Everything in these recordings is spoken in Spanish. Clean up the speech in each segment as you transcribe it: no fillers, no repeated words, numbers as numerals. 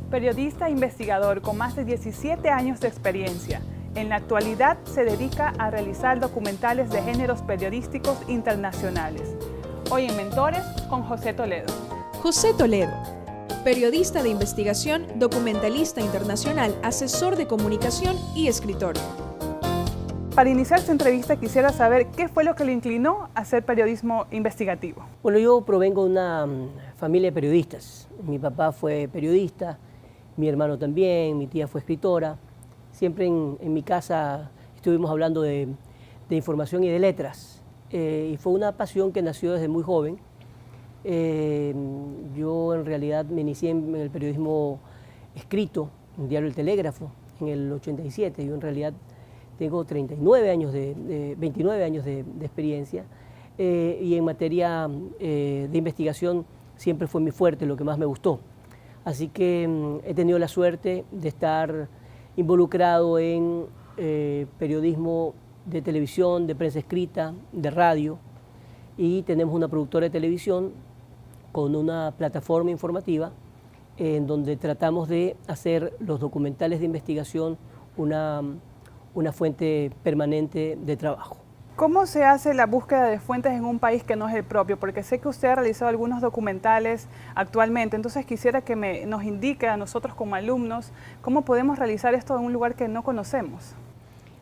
Periodista e investigador con más de 17 años de experiencia. En la actualidad se dedica a realizar documentales de géneros periodísticos internacionales. Hoy en Mentores con José Toledo. José Toledo, periodista de investigación, documentalista internacional, asesor de comunicación y escritor. Para iniciar esta entrevista quisiera saber qué fue lo que le inclinó a hacer periodismo investigativo. Bueno, yo provengo de una familia de periodistas. Mi papá fue periodista, mi hermano también, mi tía fue escritora. Siempre en mi casa estuvimos hablando de información y de letras. Y fue una pasión que nació desde muy joven. Yo en realidad me inicié en el periodismo escrito, en Diario El Telégrafo, en el 87. Yo en realidad tengo 29 años 29 años de experiencia y en materia de investigación siempre fue mi fuerte, lo que más me gustó. Así que he tenido la suerte de estar involucrado en periodismo de televisión, de prensa escrita, de radio, y tenemos una productora de televisión con una plataforma informativa en donde tratamos de hacer los documentales de investigación una fuente permanente de trabajo. ¿Cómo se hace la búsqueda de fuentes en un país que no es el propio? Porque sé que usted ha realizado algunos documentales actualmente, entonces quisiera que nos indique a nosotros como alumnos cómo podemos realizar esto en un lugar que no conocemos.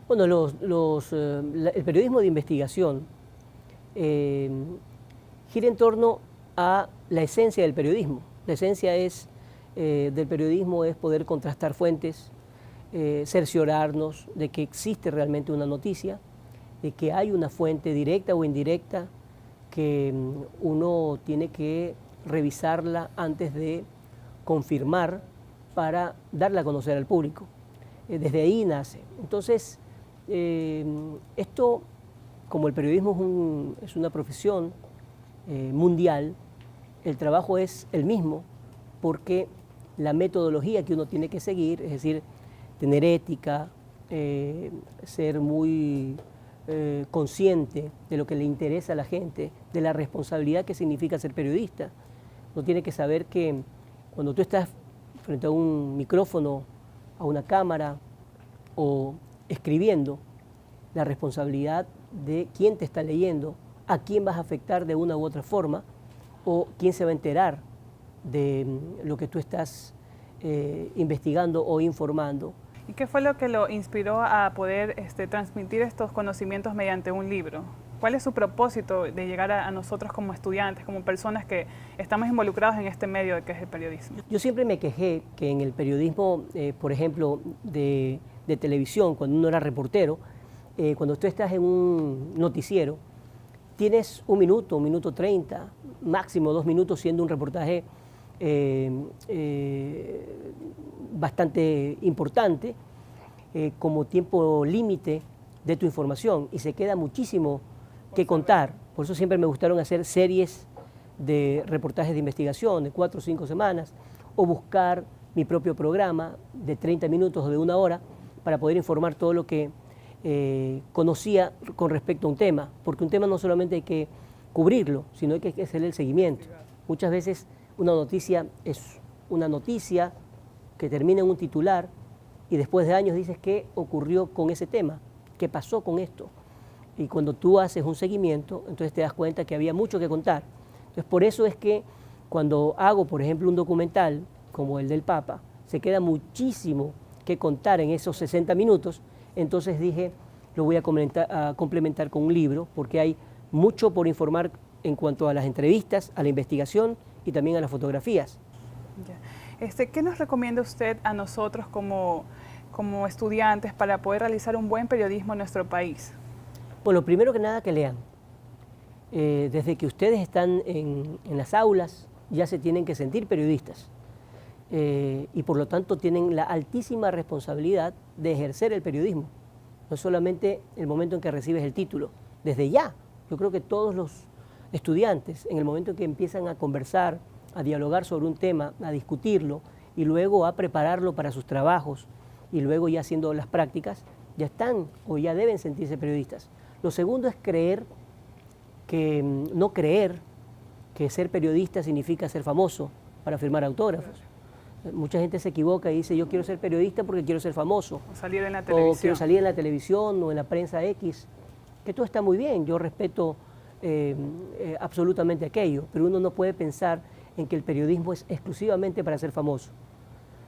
Bueno, el periodismo de investigación gira en torno a la esencia del periodismo. La esencia del periodismo es poder contrastar fuentes, cerciorarnos de que existe realmente una noticia, de que hay una fuente directa o indirecta, que uno tiene que revisarla antes de confirmar para darla a conocer al público. Desde ahí nace. Entonces, esto, como el periodismo es una profesión mundial, el trabajo es el mismo, porque la metodología que uno tiene que seguir, es decir, tener ética, ser muy consciente de lo que le interesa a la gente, de la responsabilidad que significa ser periodista. Uno tiene que saber que cuando tú estás frente a un micrófono, a una cámara o escribiendo, la responsabilidad de quién te está leyendo, a quién vas a afectar de una u otra forma, o quién se va a enterar de lo que tú estás investigando o informando. ¿Y qué fue lo que lo inspiró a poder transmitir estos conocimientos mediante un libro? ¿Cuál es su propósito de llegar a nosotros como estudiantes, como personas que estamos involucrados en este medio que es el periodismo? Yo siempre me quejé que en el periodismo, por ejemplo, de televisión, cuando uno era reportero, cuando tú estás en un noticiero, tienes 1 minuto 30, máximo 2 minutos siendo un reportaje bastante importante como tiempo límite de tu información, y se queda muchísimo que contar. Por eso siempre me gustaron hacer series de reportajes de investigación de 4 o 5 semanas, o buscar mi propio programa de 30 minutos o de 1 hora para poder informar todo lo que conocía con respecto a un tema, porque un tema no solamente hay que cubrirlo, sino hay que hacerle el seguimiento. Muchas veces una noticia es una noticia que termina en un titular y después de años dices qué ocurrió con ese tema, qué pasó con esto. Y cuando tú haces un seguimiento, entonces te das cuenta que había mucho que contar. Entonces por eso es que cuando hago, por ejemplo, un documental como el del Papa, se queda muchísimo que contar en esos 60 minutos, entonces dije, lo voy a complementar con un libro, porque hay mucho por informar en cuanto a las entrevistas, a la investigación y también a las fotografías. ¿Qué nos recomienda usted a nosotros como estudiantes para poder realizar un buen periodismo en nuestro país? Bueno, primero que nada que lean. Desde que ustedes están en las aulas ya se tienen que sentir periodistas y por lo tanto tienen la altísima responsabilidad de ejercer el periodismo. No solamente el momento en que recibes el título, desde ya. Yo creo que todos los estudiantes, en el momento en que empiezan a conversar, a dialogar sobre un tema, a discutirlo y luego a prepararlo para sus trabajos y luego ya haciendo las prácticas, ya están o ya deben sentirse periodistas. Lo segundo es no creer que ser periodista significa ser famoso para firmar autógrafos. Mucha gente se equivoca y dice, yo quiero ser periodista porque quiero ser famoso. O salir en la O televisión. quiero salir en la televisión o en la prensa X, que todo está muy bien, yo respeto absolutamente aquello, pero uno no puede pensar en que el periodismo es exclusivamente para ser famoso.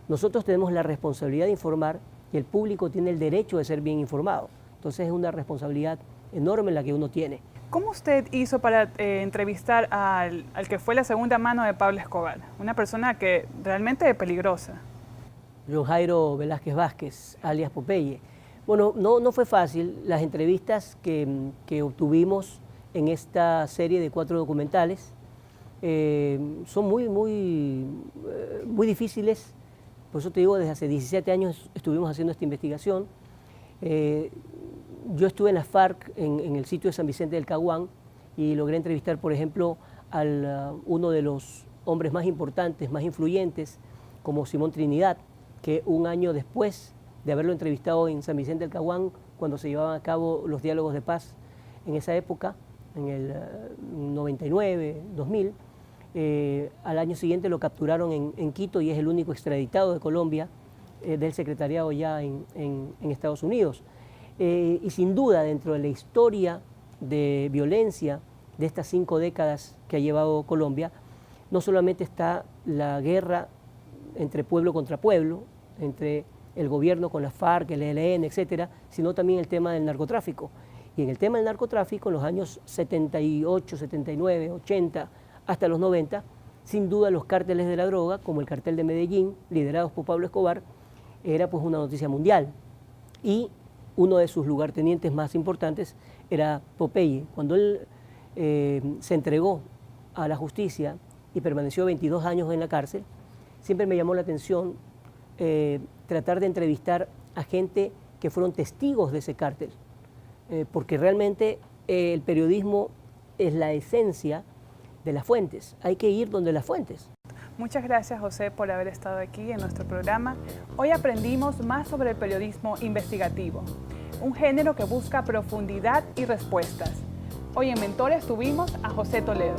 Nosotros tenemos la responsabilidad de informar y el público tiene el derecho de ser bien informado. Entonces es una responsabilidad enorme la que uno tiene. ¿Cómo usted hizo para entrevistar al que fue la segunda mano de Pablo Escobar? Una persona que realmente es peligrosa. John Jairo Velázquez Vázquez, alias Popeye. Bueno, no fue fácil. Las entrevistas que obtuvimos en esta serie de 4 documentales son muy difíciles. Por eso te digo, desde hace 17 años estuvimos haciendo esta investigación. Yo estuve en la FARC, en el sitio de San Vicente del Caguán, y logré entrevistar, por ejemplo, a uno de los hombres más importantes, más influyentes, como Simón Trinidad, que un año después de haberlo entrevistado en San Vicente del Caguán, cuando se llevaban a cabo los diálogos de paz en esa época, en el 99, 2000, al año siguiente lo capturaron en Quito y es el único extraditado de Colombia del secretariado ya en Estados Unidos. Y sin duda, dentro de la historia de violencia de estas 5 décadas que ha llevado Colombia, no solamente está la guerra entre pueblo contra pueblo, entre el gobierno con la FARC, el ELN, etcétera, sino también el tema del narcotráfico. Y en el tema del narcotráfico, en los años 78, 79, 80, hasta los 90, sin duda los cárteles de la droga, como el cartel de Medellín, liderados por Pablo Escobar, era pues una noticia mundial. Y uno de sus lugartenientes más importantes era Popeye. Cuando él se entregó a la justicia y permaneció 22 años en la cárcel, siempre me llamó la atención tratar de entrevistar a gente que fueron testigos de ese cártel, porque realmente el periodismo es la esencia de las fuentes. Hay que ir donde las fuentes. Muchas gracias, José, por haber estado aquí en nuestro programa. Hoy aprendimos más sobre el periodismo investigativo, un género que busca profundidad y respuestas. Hoy en Mentores tuvimos a José Toledo.